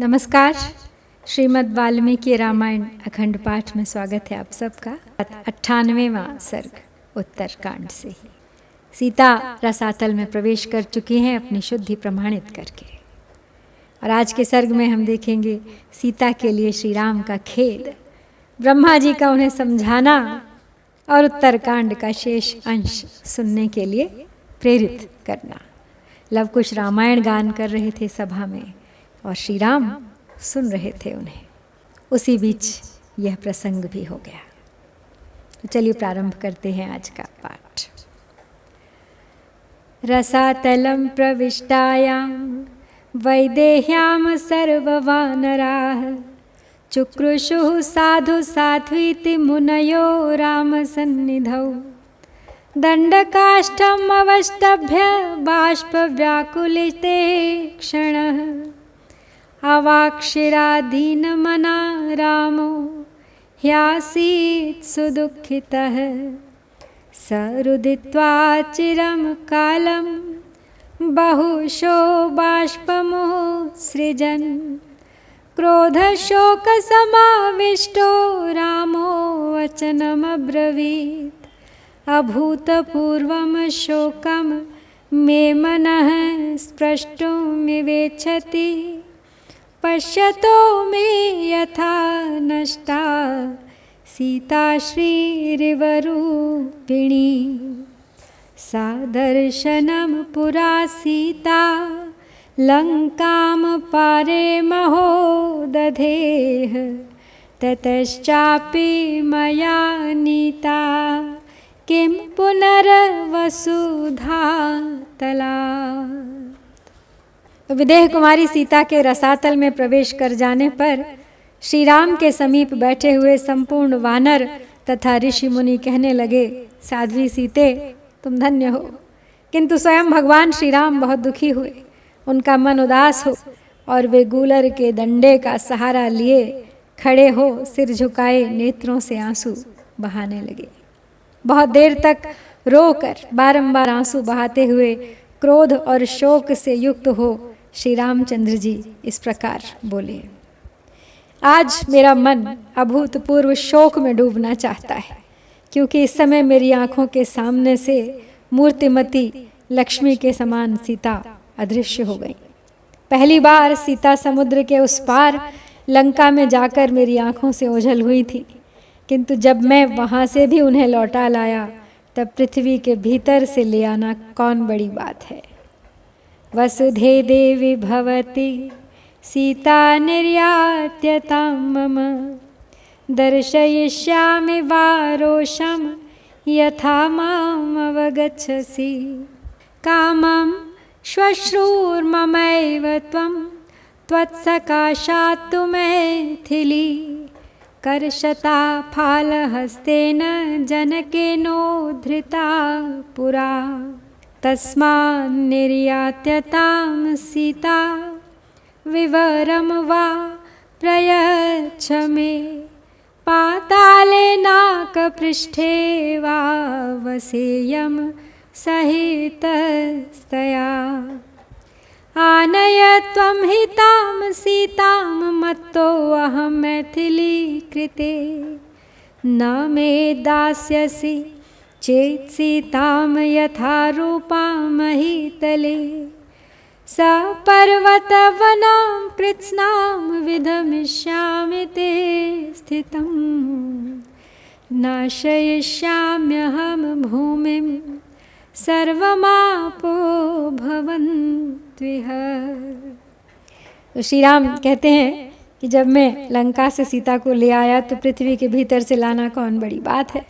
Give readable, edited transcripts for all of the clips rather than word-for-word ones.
नमस्कार। श्रीमद् वाल्मीकि रामायण अखंड पाठ में स्वागत है आप सबका। 98वां सर्ग उत्तरकांड से ही। सीता रसातल में प्रवेश कर चुकी हैं अपनी शुद्धि प्रमाणित करके, और आज के सर्ग में हम देखेंगे सीता के लिए श्री राम का खेद, ब्रह्मा जी का उन्हें समझाना और उत्तरकांड का शेष अंश सुनने के लिए प्रेरित करना। लव कुश रामायण गान कर रहे थे सभा में और श्री राम सुन रहे थे उन्हें। उसी बीच यह प्रसंग भी हो गया। तो चलिए प्रारंभ करते हैं आज का पाठ। रसातलं प्रविष्टायां वैदेह्यां सर्ववानराः चुक्रुषुः साधु साध्वीति मुनयो रामसन्निधौ दण्डकाष्ठम् अवष्टभ्य बाष्पव्याकुलिते क्षणः अवाक्षिरादीनमना रामो ह्यासीत् सुदुःखितः सरुदित्वा चिरं कालं बहुशो बाष्पमुत्सृजन् क्रोधशोकसमाविष्टो रामो वचनमब्रवीत् अभूतपूर्वं शोकं मे मनः स्पृष्टुमिवेच्छति पश्यतो मे यथा नष्टा सीता श्रीरिवरूपिणी सा दर्शनं पुरा सीता लङ्कां पारे महो दधेः ततश्चापि मया नीता किं पुनर्वसुधा तला। विदेह कुमारी सीता के रसातल में प्रवेश कर जाने पर श्री राम के समीप बैठे हुए संपूर्ण वानर तथा ऋषि मुनि कहने लगे, साध्वी सीते तुम धन्य हो। किंतु स्वयं भगवान श्री राम बहुत दुखी हुए, उनका मन उदास हो और वे गूलर के डंडे का सहारा लिए खड़े हो सिर झुकाए नेत्रों से आंसू बहाने लगे। बहुत देर तक रोकर बारंबार आंसू बहाते हुए क्रोध और शोक से युक्त हो श्री रामचंद्र जी इस प्रकार बोले, आज मेरा मन अभूतपूर्व शोक में डूबना चाहता है, क्योंकि इस समय मेरी आंखों के सामने से मूर्तिमती लक्ष्मी के समान सीता अदृश्य हो गई। पहली बार सीता समुद्र के उस पार लंका में जाकर मेरी आंखों से ओझल हुई थी, किंतु जब मैं वहाँ से भी उन्हें लौटा लाया तब पृथ्वी के भीतर से ले आना कौन बड़ी बात है। वसुधे देवी भवती सीता निर्यात्यतां मम दर्शयिष्यामि वारोषं यथा माम् अवगच्छसि कामं श्वश्रूर्ममैव त्वं त्वत्सकाशात् तु मैथिली कर्षता फालहस्तेन जनकेनोद्धृता पुरा तस्मान्निर्यात्यतां सीता विवरं वा प्रयच्छ मे पाताले नाकपृष्ठे वा वसेयं सहितस्तया आनय त्वं हि तां सीतां मत्तो अहं मैथिली कृते न मे दास्यसि चेत् सीतां यथा रूपां महीतले स पर्वतवनां कृत्स्नां विधमिष्यामि ते स्थितं नाशयिष्याम्यहं भूमिं सर्वमापो भवन्त्विह। श्री राम कहते हैं कि जब मैं लंका से सीता को ले आया तो पृथ्वी के भीतर से लाना कौन बड़ी बात है।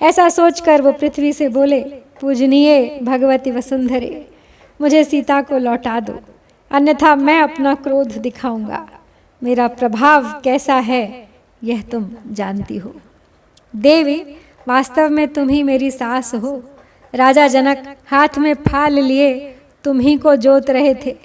ऐसा सोचकर वो पृथ्वी से बोले, पूजनीय भगवती वसुंधरे मुझे सीता को लौटा दो, अन्यथा मैं अपना क्रोध दिखाऊंगा। मेरा प्रभाव कैसा है यह तुम जानती हो। देवी वास्तव में तुम ही मेरी सास हो। राजा जनक हाथ में फाल लिए तुम ही को जोत रहे थे,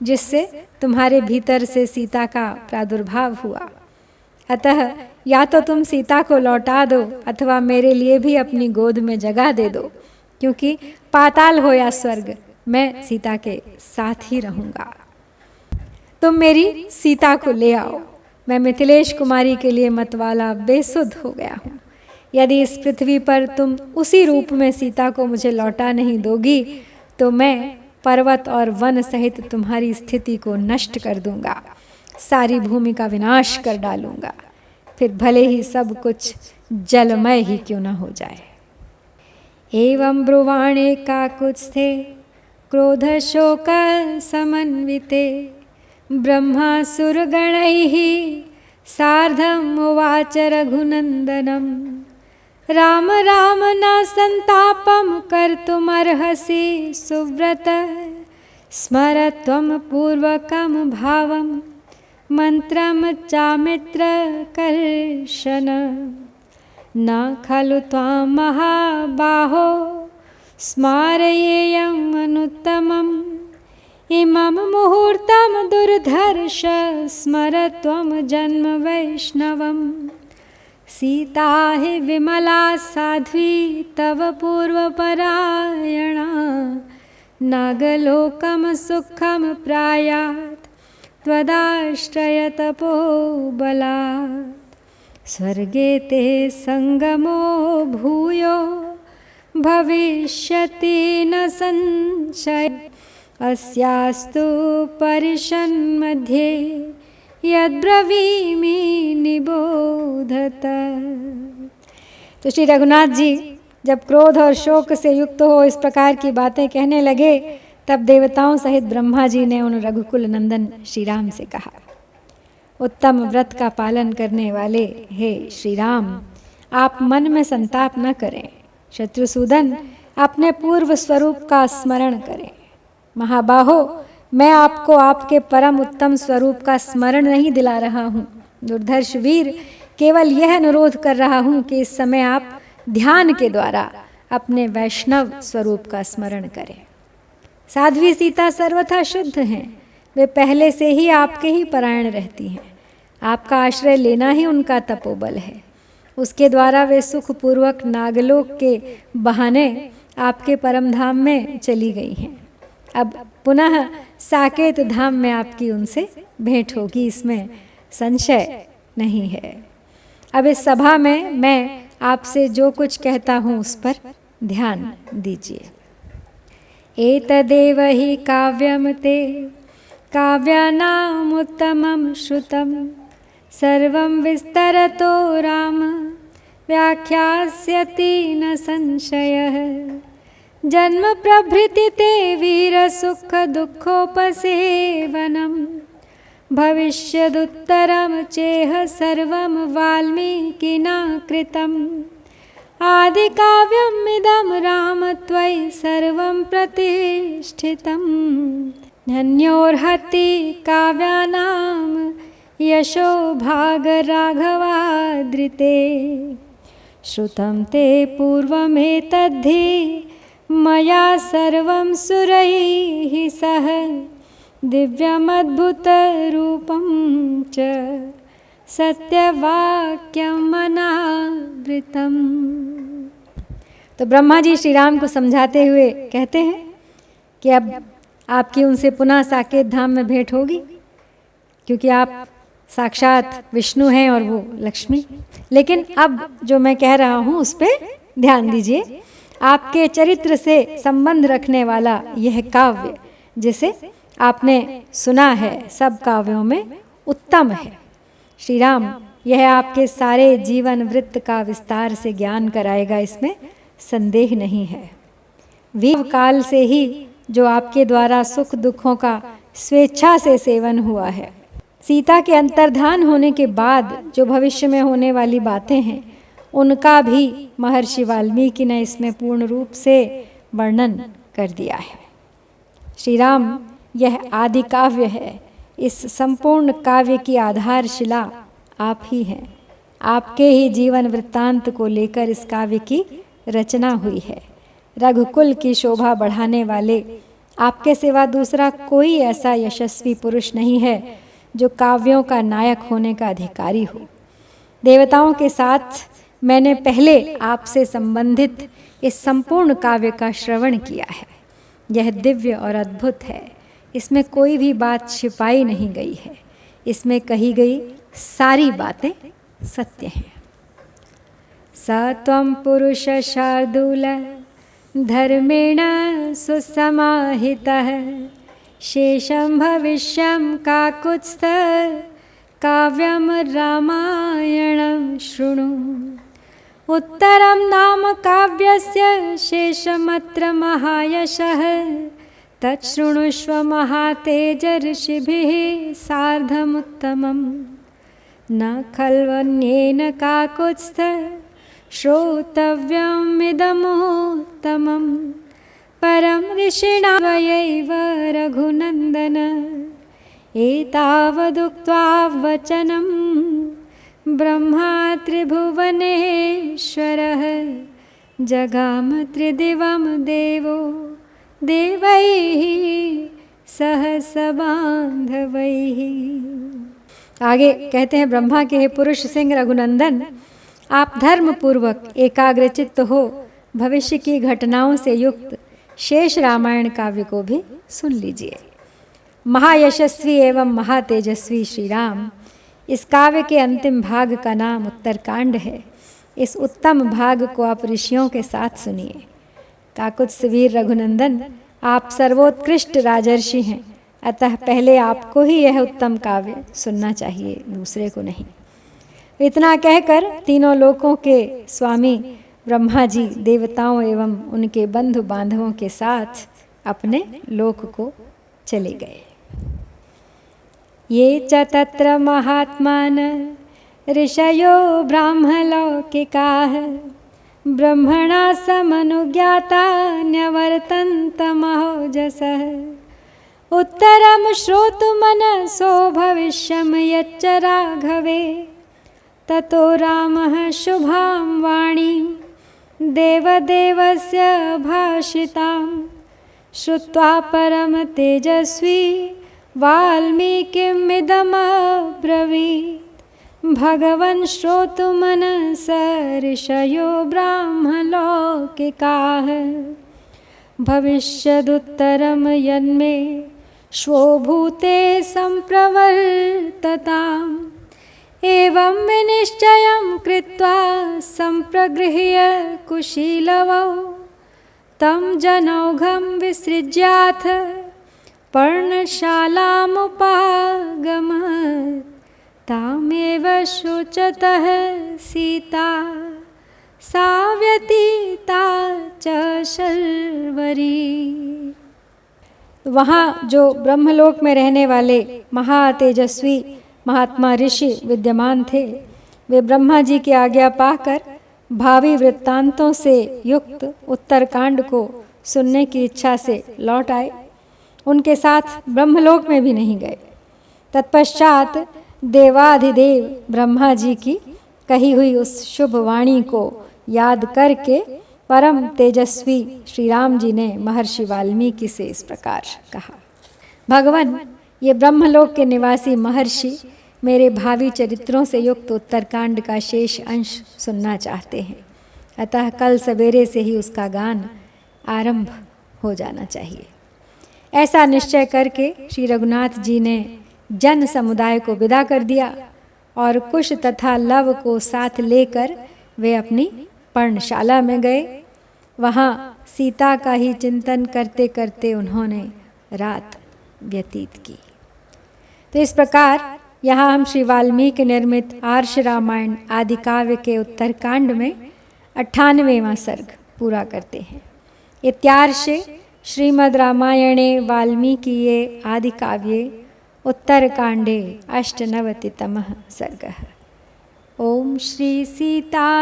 जिससे तुम्हारे भीतर से सीता का प्रादुर्भाव हुआ। अतः या तो तुम सीता को लौटा दो अथवा मेरे लिए भी अपनी गोद में जगह दे दो, क्योंकि पाताल हो या स्वर्ग मैं सीता के साथ ही रहूँगा। तुम मेरी सीता को ले आओ। मैं मिथिलेश कुमारी के लिए मतवाला बेसुध हो गया हूँ। यदि इस पृथ्वी पर तुम उसी रूप में सीता को मुझे लौटा नहीं दोगी तो मैं पर्वत और वन सहित तुम्हारी स्थिति को नष्ट कर दूंगा, सारी भूमि का विनाश कर डालूंगा, फिर भले ही सब कुछ जलमय ही क्यों न हो जाए। एवं ब्रुवाणे काकुत्स्थे क्रोध शोक समन्विते ब्रह्मासुरगणैः सार्धम् उवाच रघुनन्दनं राम राम न संतापं कर्तुमर्हसि सुव्रत स्मर त्वं पूर्वकं भावं मन्त्रं चामित्र कर्षण न खलु त्वां महाबाहो स्मारयेयम् अनुत्तमम् इमं मुहूर्तं दुर्धर्ष स्मर त्वं जन्म वैष्णवम् सीता हि विमला साध्वी तव पूर्वपरायणा नागलोकं सुखं प्रायात् त्वदाश्रयतपोबलात् स्वर्गे ते संगमो भूयो भविष्यति न संशय अस्यास्तु परिषन्मध्ये यद्ब्रवीमि निबोधत। तो श्री रघुनाथ जी जब क्रोध और शोक से युक्त हो इस प्रकार की बातें कहने लगे तब देवताओं सहित ब्रह्मा जी ने उन रघुकुल नंदन श्री राम से कहा, उत्तम व्रत का पालन करने वाले हे श्री राम, आप मन में संताप न करें। शत्रुसूदन अपने पूर्व स्वरूप का स्मरण करें। महाबाहो, मैं आपको आपके परम उत्तम स्वरूप का स्मरण नहीं दिला रहा हूँ। दुर्धर्ष वीर, केवल यह अनुरोध कर रहा हूँ कि इस समय आप ध्यान के द्वारा अपने वैष्णव स्वरूप का स्मरण करें। साध्वी सीता सर्वथा शुद्ध हैं, वे पहले से ही आपके ही परायण रहती हैं। आपका आश्रय लेना ही उनका तपोबल है। उसके द्वारा वे सुखपूर्वक नागलोक के बहाने आपके परम धाम में चली गई हैं। अब पुनः साकेत धाम में आपकी उनसे भेंट होगी, इसमें संशय नहीं है। अब इस सभा में मैं आपसे जो कुछ कहता हूँ उस पर ध्यान दीजिए। एतदेव हि काव्यम ते काव्यानामुत्तमं श्रुतं सर्वं विस्तरतो राम व्याख्यास्यति न संशयः जन्म प्रभृति ते वीर सुख दुःखोपसेवनं भविष्यदुत्तरं चेह सर्वं वाल्मीकिना कृतम् आदिकाव्यमिदं राम त्वयि सर्वं प्रतिष्ठितं धन्योर्हति काव्यानां यशो भागराघवादृते श्रुतं ते पूर्वमेतद्धि मया सर्वं सुरैः सह दिव्यमद्भुतरूपं च सत्यवाक्यमनावृतम्। तो ब्रह्मा जी श्री राम को समझाते हुए कहते हैं कि अब आपकी उनसे पुनः साकेत धाम में भेंट होगी, क्योंकि आप साक्षात विष्णु हैं और वो लक्ष्मी। लेकिन अब जो मैं कह रहा हूँ उस पर ध्यान दीजिए। आपके चरित्र से संबंध रखने वाला यह काव्य जिसे आपने सुना है सब काव्यों में उत्तम है। श्री राम यह आपके सारे जीवन वृत्त का विस्तार से ज्ञान कराएगा, इसमें संदेह नहीं है। वीव काल से ही जो आपके द्वारा सुख दुखों का स्वेच्छा से सेवन हुआ है, सीता के अंतर्धान होने के बाद जो भविष्य में होने वाली बातें हैं उनका भी महर्षि वाल्मीकि ने इसमें पूर्ण रूप से वर्णन कर दिया है। श्री राम यह आदि काव्य है। इस संपूर्ण काव्य की आधारशिला आप ही हैं। आपके ही जीवन वृत्तांत को लेकर इस काव्य की रचना हुई है। रघुकुल की शोभा बढ़ाने वाले आपके सिवा दूसरा कोई ऐसा यशस्वी पुरुष नहीं है जो काव्यों का नायक होने का अधिकारी हो। देवताओं के साथ मैंने पहले आपसे संबंधित इस संपूर्ण काव्य का श्रवण किया है। यह दिव्य और अद्भुत है। इसमें कोई भी बात छिपाई नहीं गई है, इसमें कही गई सारी बातें सत्य हैं। स त्वं पुरुष शार्दूल धर्मेण सुसमाहितः शेषं भविष्यं काकुत्स्थ काव्यं रामायणं शृणु। उत्तरं नाम काव्यस्य शेषमत्र महायशः तच्छृणुष्व महातेज ऋषिभिः सार्धमुत्तमं। न खल्वन्येन काकुत्स्थ श्रोतव्यमिदमुत्तमं परं ऋषिणा त्वयैव रघुनन्दन। एतावदुक्त्वा वचनं ब्रह्मा त्रिभुवनेश्वरः जगाम त्रिदिवं देवो देवैः सह सबान्धवैः। आगे कहते हैं, ब्रह्मा के हे पुरुष सिंह रघुनंदन, आप धर्म पूर्वक एकाग्रचित्त हो भविष्य की घटनाओं से युक्त शेष रामायण काव्य को भी सुन लीजिए। महायशस्वी एवं महातेजस्वी श्री राम, इस काव्य के अंतिम भाग का नाम उत्तरकांड है। इस उत्तम भाग को आप ऋषियों के साथ सुनिए। काकुत्स्थ वीर रघुनंदन, आप सर्वोत्कृष्ट राजर्षि हैं, अतः पहले आपको ही यह उत्तम काव्य सुनना चाहिए, दूसरे को नहीं। इतना कहकर तीनों लोकों के स्वामी ब्रह्मा जी देवताओं एवं उनके बंधु बांधवों के साथ अपने लोक को चले गए। ये च तत्र महात्मान ऋषयो ब्राह्मलौकिकाः ब्रह्मणा समनुज्ञाता न्यवर्तन्त महोजसः। उत्तरं श्रोतुमनसो भविष्यं यच्च राघवे ततो रामः शुभां वाणीं देवदेवस्य भाषितां श्रुत्वा परम तेजस्वी वाल्मीकिमिदमब्रवीत्। भगवन् श्रोतुमनसा ऋषयो ब्राह्मलौकिकाः भविष्यदुत्तरं यन्मे श्वोभूते सम्प्रवर्तताम्। एवं विनिश्चयं कृत्वा सम्प्रगृह्य कुशीलवौ तं जनौघं विसृज्याथ पर्णशालामुपागमत्। तामेव शुचतः सीता सा व्यतीता च शर्वरी। वहाँ जो ब्रह्मलोक में रहने वाले महातेजस्वी महात्मा ऋषि विद्यमान थे, वे ब्रह्मा जी की आज्ञा पाकर भावी वृत्तांतों से युक्त उत्तरकांड को सुनने की इच्छा से लौट आए। उनके साथ ब्रह्मलोक में भी नहीं गए। तत्पश्चात देवाधिदेव ब्रह्मा जी की कही हुई उस शुभ वाणी को याद करके परम तेजस्वी श्री राम जी ने महर्षि वाल्मीकि से इस प्रकार कहा, भगवान, ये ब्रह्मलोक के निवासी महर्षि मेरे भावी चरित्रों से युक्त उत्तरकांड का शेष अंश सुनना चाहते हैं, अतः कल सवेरे से ही उसका गान आरंभ हो जाना चाहिए। ऐसा निश्चय करके श्री रघुनाथ जी ने जन समुदाय को विदा कर दिया और कुश तथा लव को साथ लेकर वे अपनी पर्णशाला में गए। वहाँ सीता का ही चिंतन करते करते उन्होंने रात व्यतीत की। तो इस प्रकार यहाँ हम श्री वाल्मीकि निर्मित आर्ष रामायण आदि काव्य के उत्तरकांड में 98वां सर्ग पूरा करते हैं। इत्यार्षे श्रीमद् रामायणे वाल्मीकिये आदि काव्ये उत्तरकांडे 98तमः सर्गः। ओम श्री सीतारामचंद्राभ्यां